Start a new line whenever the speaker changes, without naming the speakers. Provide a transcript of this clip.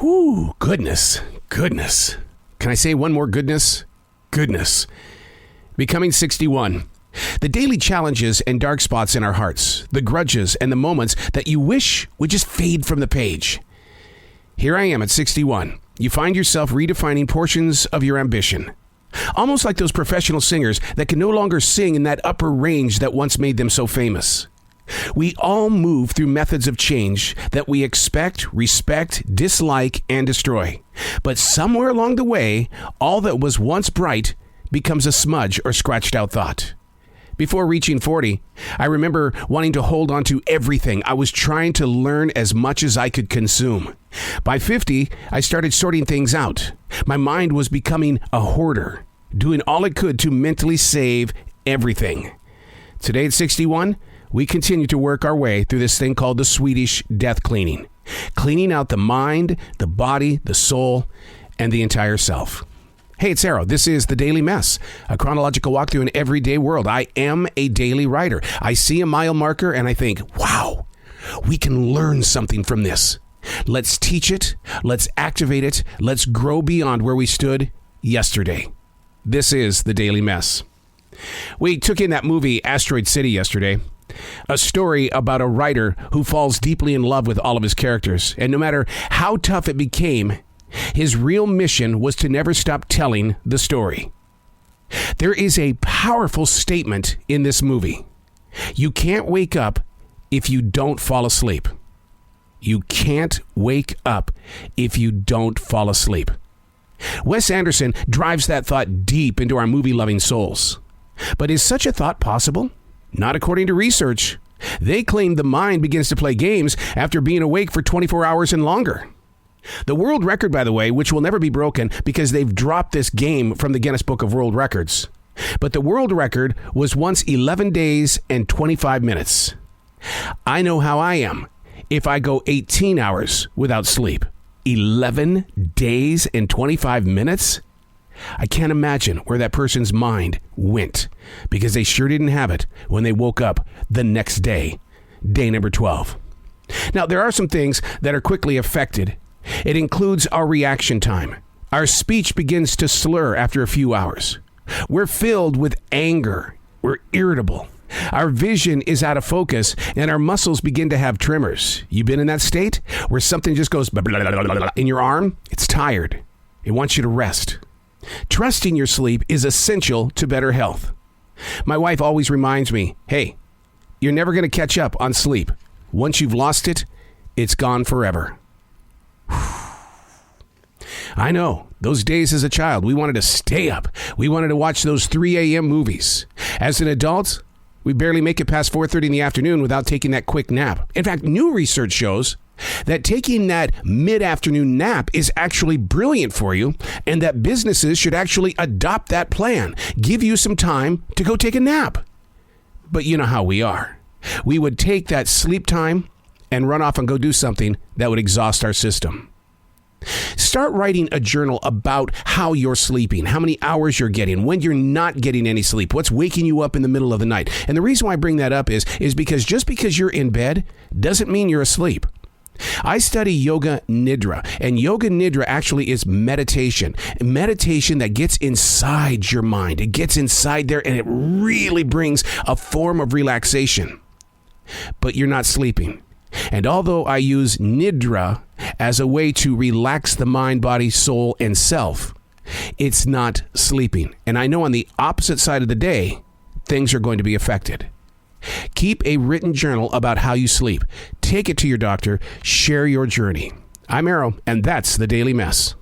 Whew, goodness. Can I say one more goodness? Goodness. Becoming 61. The daily challenges and dark spots in our hearts, the grudges and the moments that you wish would just fade from the page. Here I am at 61. You find yourself redefining portions of your ambition. Almost like those professional singers that can no longer sing in that upper range that once made them so famous. We all move through methods of change that we expect, respect, dislike, and destroy. But somewhere along the way, all that was once bright becomes a smudge or scratched out thought. Before reaching 40, I remember wanting to hold on to everything. I was trying to learn as much as I could consume. By 50, I started sorting things out. My mind was becoming a hoarder, doing all it could to mentally save everything. Today at 61, we continue to work our way through this thing called the Swedish death cleaning. Cleaning out the mind, the body, the soul, and the entire self. Hey, it's Arrow. This is The Daily Mess, a chronological walk through an everyday world. I am a daily writer. I see a mile marker and I think, wow, we can learn something from this. Let's teach it. Let's activate it. Let's grow beyond where we stood yesterday. This is The Daily Mess. We took in that movie Asteroid City yesterday. A story about a writer who falls deeply in love with all of his characters. And no matter how tough it became, his real mission was to never stop telling the story. There is a powerful statement in this movie. You can't wake up if you don't fall asleep. You can't wake up if you don't fall asleep. Wes Anderson drives that thought deep into our movie-loving souls. But is such a thought possible? Not according to research. They claim the mind begins to play games after being awake for 24 hours and longer. The world record, by the way, which will never be broken because they've dropped this game from the Guinness Book of World Records. But the world record was once 11 days and 25 minutes. I know how I am if I go 18 hours without sleep. 11 days and 25 minutes? I can't imagine where that person's mind went because they sure didn't have it when they woke up the next day, day number 12. Now, there are some things that are quickly affected. It includes our reaction time. Our speech begins to slur after a few hours. We're filled with anger. We're irritable. Our vision is out of focus and our muscles begin to have tremors. You been in that state where something just goes in your arm? It's tired. It wants you to rest. Trusting your sleep is essential to better health. My wife always reminds me, hey, you're never going to catch up on sleep. Once you've lost it, it's gone forever. I know, those days as a child, we wanted to stay up. We wanted to watch those 3 a.m. movies. As an adult, we barely make it past 4:30 in the afternoon without taking that quick nap. In fact, new research shows that taking that mid-afternoon nap is actually brilliant for you and that businesses should actually adopt that plan. Give you some time to go take a nap. But you know how we are. We would take that sleep time and run off and go do something that would exhaust our system. Start writing a journal about how you're sleeping, how many hours you're getting, when you're not getting any sleep, what's waking you up in the middle of the night. And the reason why I bring that up is because just because you're in bed doesn't mean you're asleep. I study yoga nidra, and yoga nidra actually is meditation. Meditation that gets inside your mind. It gets inside there and it really brings a form of relaxation. But you're not sleeping. And although I use nidra as a way to relax the mind, body, soul, and self, it's not sleeping. And I know on the opposite side of the day, things are going to be affected. Keep a written journal about how you sleep. Take it to your doctor. Share your journey. I'm Arrow, and that's The Daily Mess.